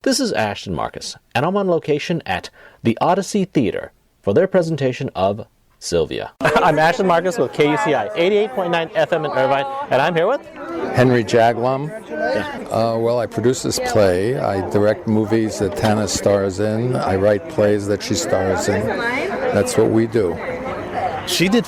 This is Ashton Marcus, and I'm on location at the Odyssey Theater for their presentation of Sylvia. I'm Ashton Marcus with KUCI 88.9 FM in Irvine, and I'm here with Henry Jaglom. Well, I produce this play. I direct movies that Tana stars in. I write plays that she stars in. That's what we do. She did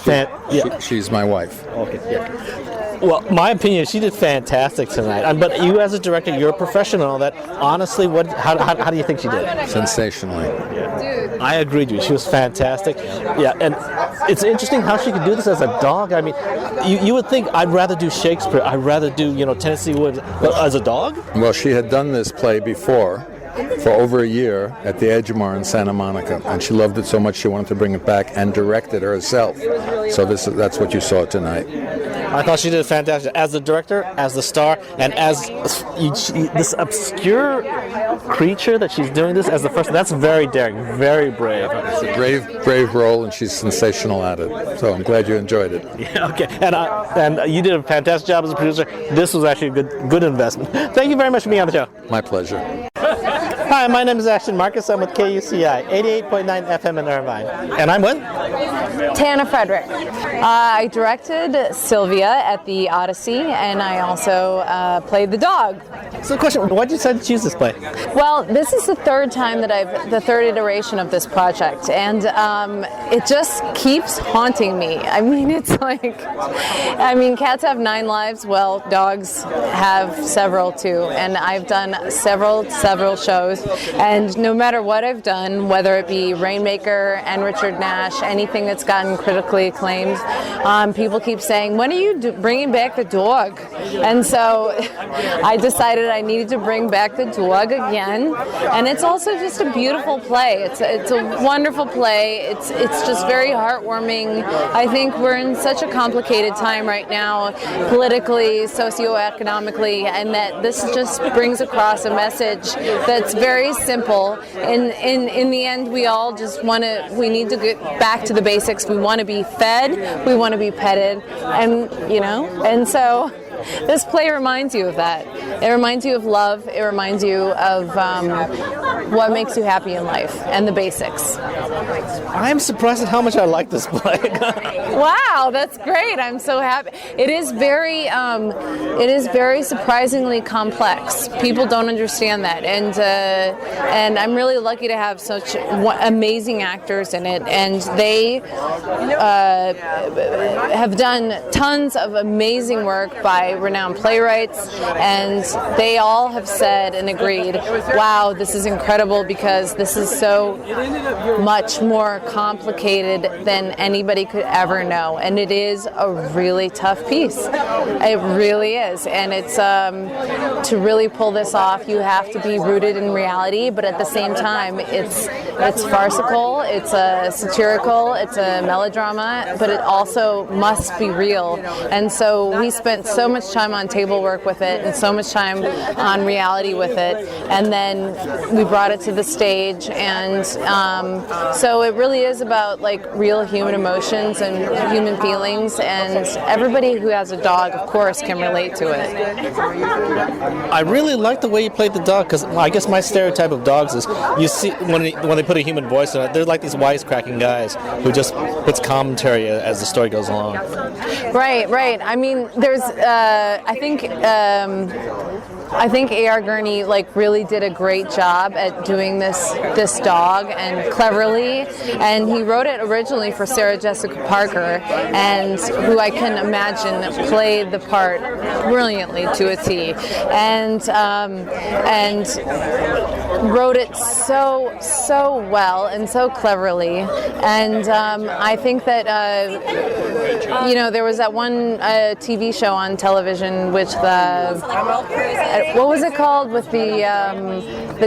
She's my wife. Okay. Yeah. Well, my opinion is she did fantastic tonight. But you, as a director, you're a professional. That honestly, how do you think she did? Sensationally. Yeah. I agreed with you. She was fantastic. Yeah, and it's interesting how she could do this as a dog. I mean, you would think I'd rather do Shakespeare. I'd rather do Tennessee Williams, but as a dog. Well, she had done this play before. For over a year at the Edgemar in Santa Monica, and she loved it so much she wanted to bring it back and direct it herself. So that's what you saw tonight. I thought she did fantastic as the director, as the star, and as this obscure creature that she's doing this as the first. That's very daring, very brave. It's a brave role, and she's sensational at it. So I'm glad you enjoyed it. Yeah, okay, and you did a fantastic job as a producer. This was actually a good investment. Thank you very much for being on the show. My pleasure. Hi, my name is Ashton Marcus. I'm with KUCI 88.9 FM in Irvine. And I'm with Tana Frederick. I directed Sylvia at the Odyssey, and I also played the dog. So, question: why did you decide to choose this play? Well, this is the third time that the third iteration of this project, and it just keeps haunting me. I mean, it's like, cats have 9 lives. Well, dogs have several too, and I've done several shows. And no matter what I've done, whether it be Rainmaker and Richard Nash, anything that's gotten critically acclaimed, people keep saying, when are you bringing back the dog? And so I decided I needed to bring back the dog again. And it's also just a beautiful play. It's a wonderful play. It's just very heartwarming. I think we're in such a complicated time right now, politically, socioeconomically, and that this just brings across a message that's very simple. In the end, we all just we need to get back to the basics. We want to be fed, we want to be petted, and so this play reminds you of that. It reminds you of love. It reminds you of what makes you happy in life and the basics. I'm surprised at how much I like this play. Wow, that's great. I'm so happy. It is very surprisingly complex. People don't understand that, and I'm really lucky to have such amazing actors in it, and they have done tons of amazing work by renowned playwrights, and they all have said and agreed, wow, this is incredible because this is so much more complicated than anybody could ever know, and it is a really tough piece. It really is, and it's to really pull this off, you have to be rooted in reality, but at the same time, it's farcical, it's satirical, it's a melodrama, but it also must be real. And so we spent so much time on table work with it and so much time on reality with it, and then we brought it to the stage, and so it really is about like real human emotions and human feelings, and everybody who has a dog, of course, can relate to it. I really like the way you played the dog, because I guess my stereotype of dogs is you see when they put a human voice in it, they're like these wisecracking guys who just puts commentary as the story goes along. Right. I mean, there's I think A.R. Gurney really did a great job at doing this dog, and cleverly, and he wrote it originally for Sarah Jessica Parker, and who I can imagine played the part brilliantly to a T, and wrote it so well and so cleverly, and I think that there was that one TV show on television which what was it called, with the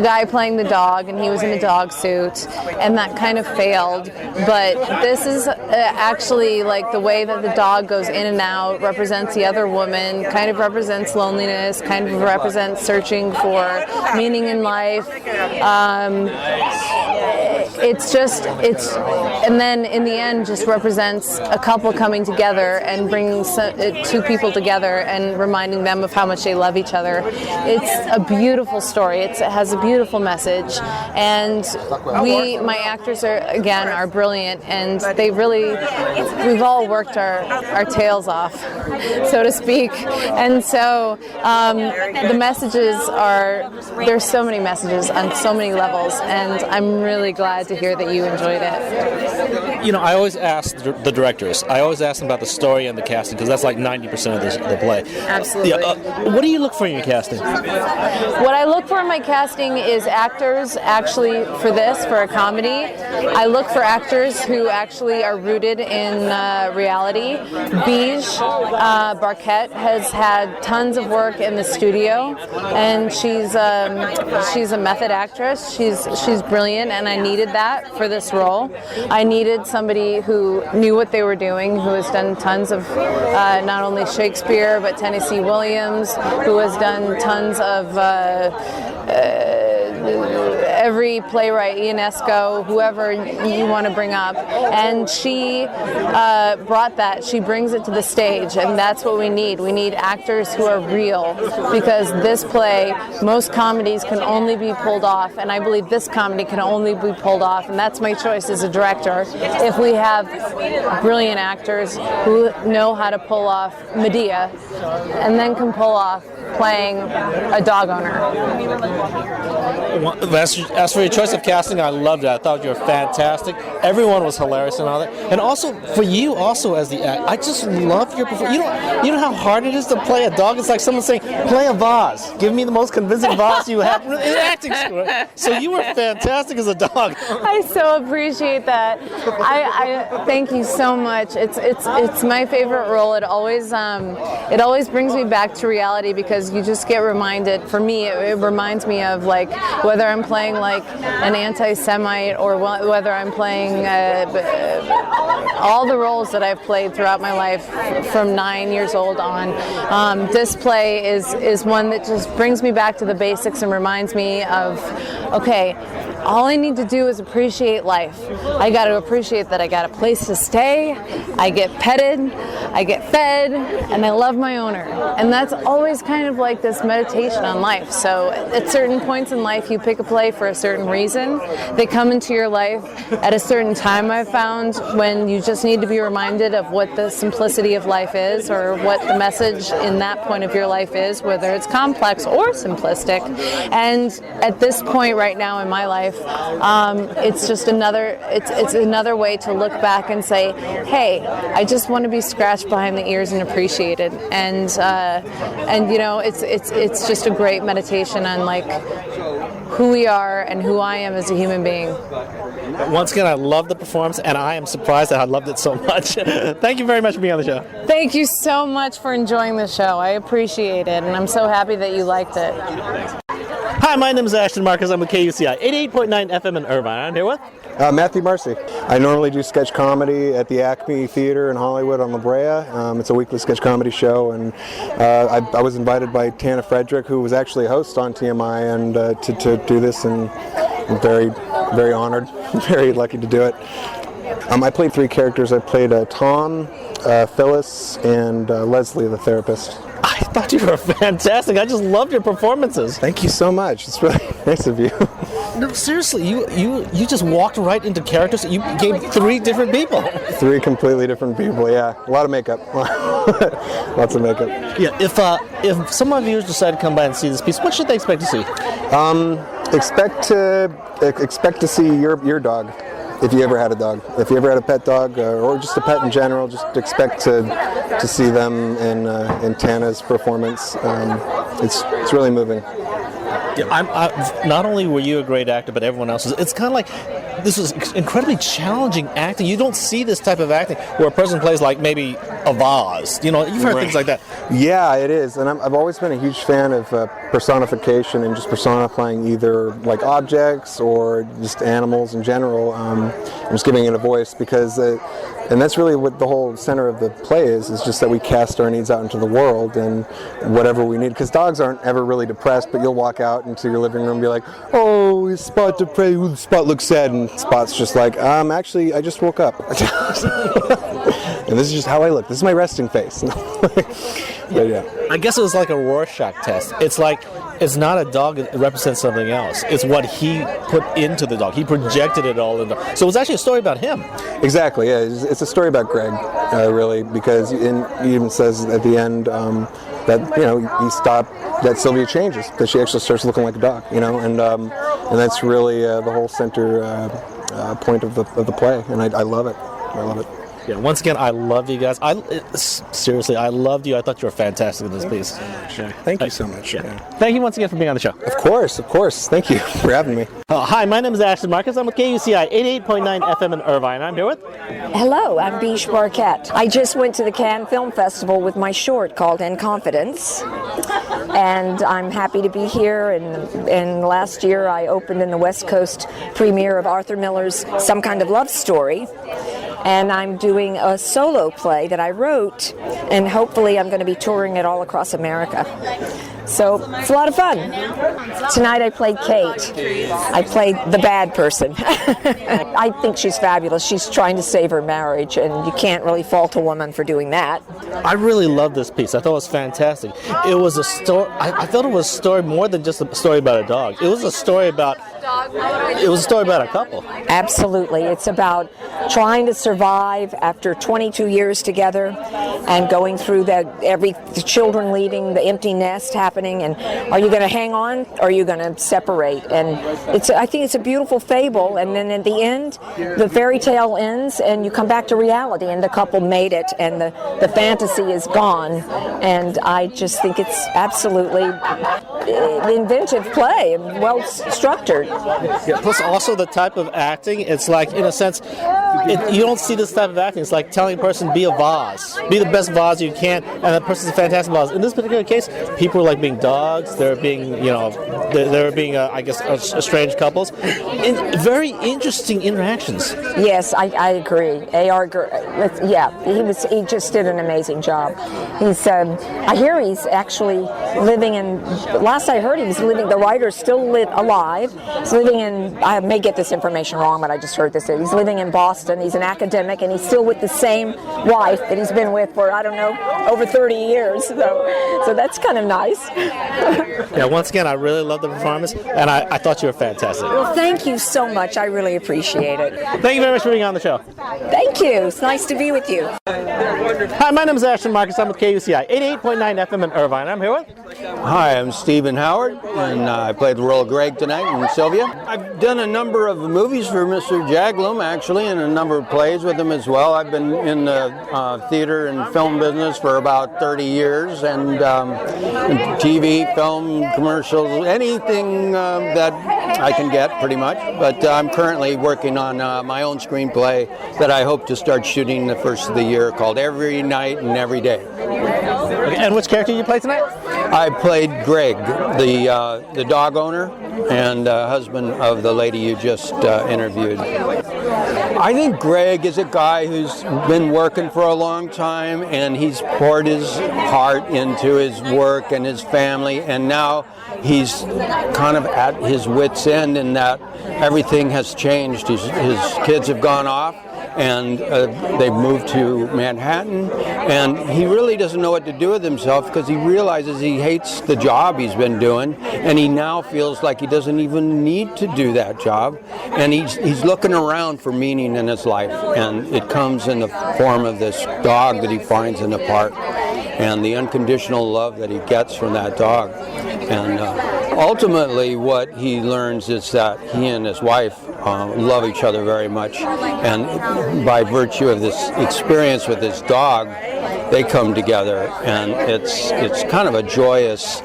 guy playing the dog, and he was in a dog suit, and that kind of failed. But this is actually like the way that the dog goes in and out represents the other woman, kind of represents loneliness, kind of represents searching for meaning in life. and then in the end just represents a couple coming together and bringing two people together and reminding them of how much they love each other. It's a beautiful story. It has a beautiful message, and my actors are brilliant, and we've all worked our tails off, so to speak, and so the messages there's so many messages on so many levels, and I'm really glad to hear that you enjoyed it. You know, I always ask the directors, I always ask them about the story and the casting, because that's like 90% of the play. Absolutely. What do you look for in your casting? What I look for in my casting is actors, actually, for a comedy. I look for actors who actually are rooted in reality. Bijou Barquette has had tons of work in the studio, and she's a method actress. She's brilliant, and I needed that for this role. I needed somebody who knew what they were doing, who has done tons of not only Shakespeare but Tennessee Williams, who has done tons of every playwright, Ionesco, whoever you want to bring up, and she brought that. She brings it to the stage, and that's what we need. We need actors who are real, because this play, most comedies can only be pulled off, and I believe this comedy can only be pulled off, and that's my choice as a director. If we have brilliant actors who know how to pull off Medea, and then can pull off playing a dog owner. As for your choice of casting, I loved it. I thought you were fantastic. Everyone was hilarious and all that. And also, for you also as the actor, I just love your performance. You know how hard it is to play a dog? It's like someone saying, play a vase. Give me the most convincing vase you have in acting school. So you were fantastic as a dog. I so appreciate that. I thank you so much. It's my favorite role. It always brings me back to reality, because you just get reminded. For me, it reminds me of like whether I'm playing like an anti-Semite or whether I'm playing all the roles that I've played throughout my life from 9 years old on. This play is one that just brings me back to the basics and reminds me of, okay, all I need to do is appreciate life. I got to appreciate that I got a place to stay, I get petted, I get fed, and I love my owner. And that's always kind of like this meditation on life. So at certain points in life, you pick a play for a certain reason. They come into your life at a certain time, I've found, when you just need to be reminded of what the simplicity of life is, or what the message in that point of your life is, whether it's complex or simplistic. And at this point right now in my life, it's just another way to look back and say, hey, I just want to be scratched behind the ears and appreciated. And you know, it's just a great meditation on like who we are and who I am as a human being. Once again, I love the performance, and I am surprised that I loved it so much. Thank you very much for being on the show. Thank you so much for enjoying the show. I appreciate it, and I'm so happy that you liked it. Hi, my name is Ashton Marcus. I'm with KUCI 88.9 FM in Irvine. I'm here with Matthew Marcy. I normally do sketch comedy at the Acme Theater in Hollywood on La Brea. It's a weekly sketch comedy show, and I was invited by Tana Frederick, who was actually a host on TMI, and to do this, and I'm very, very honored, very lucky to do it. I played 3 characters. I played Tom, Phyllis, and Leslie, the therapist. I thought you were fantastic. I just loved your performances. Thank you so much. It's really nice of you. No, seriously, you just walked right into characters. You gave 3 different people. 3 completely different people, yeah. A lot of makeup. Lots of makeup. Yeah, if some of you decide to come by and see this piece, what should they expect to see? Expect to see your dog. If you ever had a dog, if you ever had a pet dog, or just a pet in general, just expect to see them in Tana's performance. It's really moving. Yeah, not only were you a great actor, but everyone else was. It's kind of like this was incredibly challenging acting. You don't see this type of acting where a person plays like maybe a vase. You know, you've heard things like that. Yeah, it is, and I've always been a huge fan of personification and just personifying either like objects or just animals in general. Just giving it a voice, because And that's really what the whole center of the play is just that we cast our needs out into the world and whatever we need. Because dogs aren't ever really depressed, but you'll walk out into your living room and be like, oh, is Spot depressed? Ooh, Spot looks sad. And Spot's just like, actually, I just woke up. And this is just how I look. This is my resting face. But yeah. I guess it was like a Rorschach test. It's like, it's not a dog, it represents something else. It's what he put into the dog. He projected it all into. So it was actually a story about him. Exactly, yeah. It's a story about Greg, really, because he even says at the end that, that Sylvia changes, that she actually starts looking like a dog, and that's really the whole center point of the play, and I love it. I love it. Yeah, once again, I love you guys. Seriously, I loved you. I thought you were fantastic in this piece. Yeah. Thank you so much. Yeah. Thank you once again for being on the show. Of course. Thank you for having me. Hi, my name is Ashton Marcus. I'm with KUCI 88.9 FM in Irvine. I'm here with... Hello, I'm Biche Barquette. I just went to the Cannes Film Festival with my short called In Confidence, and I'm happy to be here. And last year I opened in the West Coast premiere of Arthur Miller's Some Kind of Love Story, and I'm doing a solo play that I wrote, and hopefully I'm going to be touring it all across America. So it's a lot of fun. Tonight I played Kate. I played the bad person. I think she's fabulous. She's trying to save her marriage, and you can't really fault a woman for doing that. I really love this piece. I thought it was fantastic. It was a story. I thought it was a story more than just a story about a dog. It was a story about. It was a story about a couple. Absolutely. It's about trying to survive after 22 years together and going through the children leaving, the empty nest happening, and are you going to hang on or are you going to separate? And I think it's a beautiful fable, and then at the end, the fairy tale ends and you come back to reality and the couple made it and the fantasy is gone. And I just think it's absolutely inventive play and well structured. Yeah, plus also the type of acting, it's like, in a sense, you don't see this type of acting. It's like telling a person, be a vase. Be the best vase you can, and that person's a fantastic vase. In this particular case, people are like being dogs. They're being, they're being, I guess, estranged couples. Very interesting interactions. Yes, I agree. He just did an amazing job. I hear he's actually living in, last I heard he was living, the writer's still alive. He's living in, I may get this information wrong, but I just heard this. He's living in Boston. He's an academic, and he's still with the same wife that he's been with for, over 30 years. So that's kind of nice. Yeah, once again, I really love the performance, and I thought you were fantastic. Well, thank you so much. I really appreciate it. Thank you very much for being on the show. Thank you. It's nice to be with you. Hi, my name is Ashton Marcus. I'm with KUCI 88.9 FM in Irvine. I'm here with... Hi, I'm Stephen Howard, and I played the role of Greg tonight and Sylvia. I've done a number of movies for Mr. Jaglom, actually, and a number of plays with him as well. I've been in the theater and film business for about 30 years, and TV, film, commercials, anything that I can get, pretty much. But I'm currently working on my own screenplay that I hope to start shooting the first of the year, called Every Night and Every Day. Okay, and which character did you play tonight? I played Greg, the dog owner and husband of the lady you just interviewed. I think Greg is a guy who's been working for a long time, and he's poured his heart into his work and his family, and now he's kind of at his wit's end in that everything has changed. His kids have gone off, and they've moved to Manhattan, and he really doesn't know what to do with himself because he realizes he hates the job he's been doing, and he now feels like he doesn't even need to do that job, and he's looking around for meaning in his life, and it comes in the form of this dog that he finds in the park, and the unconditional love that he gets from that dog. And ultimately what he learns is that he and his wife love each other very much, and by virtue of this experience with this dog, they come together, and it's kind of a joyous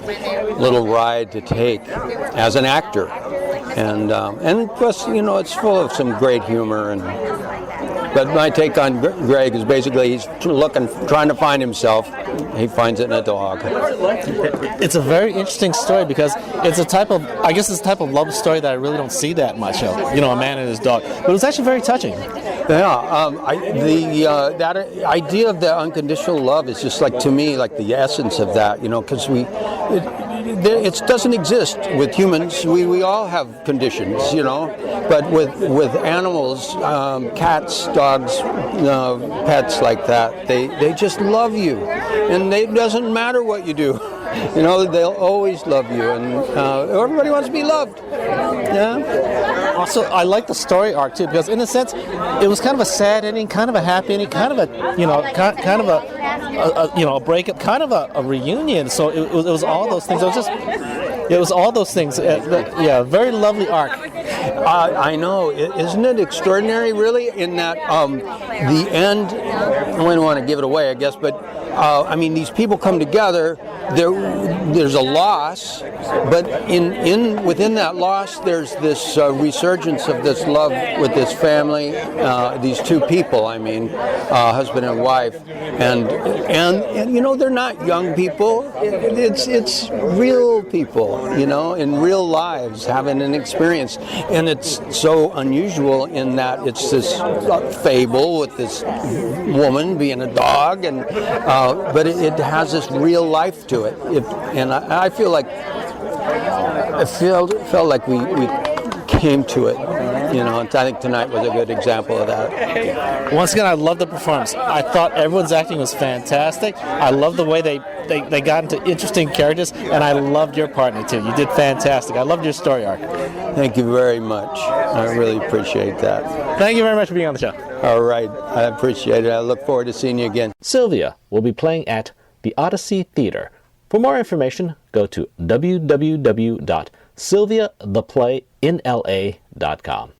little ride to take as an actor, and plus, it's full of some great humor, and But my take on Greg is basically he's trying to find himself. He finds it in a dog. It's a very interesting story because it's a type of, I guess it's a type of love story that I really don't see that much of. You know, a man and his dog. But it was actually very touching. Yeah, that idea of the unconditional love is just like, to me, like the essence of that, you know, because it doesn't exist with humans. We all have conditions, you know, but with animals, cats, dogs, pets like that, they just love you, and it doesn't matter what you do. You know, they'll always love you, and everybody wants to be loved. Yeah. Also, I like the story arc too, because in a sense, it was kind of a sad ending, kind of a happy ending, kind of a, you know, kind of a breakup, kind of a reunion. So it was all those things. It was all those things. Yeah, very lovely arc. I know, isn't it extraordinary, really? In that the end. I don't want to give it away, I guess, but I mean, these people come together. There's a loss, but within that loss, there's this resurgence of this love with this family, these two people. I mean, husband and wife, and you know, they're not young people. It's real people, you know, in real lives having an experience, and it's so unusual in that it's this fable with this woman being a dog, and but it has this real life to it. And I feel like it felt like we came to it, you know. And I think tonight was a good example of that. Once again, I love the performance. I thought everyone's acting was fantastic. I love the way they got into interesting characters, and I loved your partner too. You did fantastic. I loved your story arc. Thank you very much. I really appreciate that. Thank you very much for being on the show. All right, I appreciate it. I look forward to seeing you again. Sylvia will be playing at the Odyssey Theater. For more information, go to www.sylviatheplayinla.com.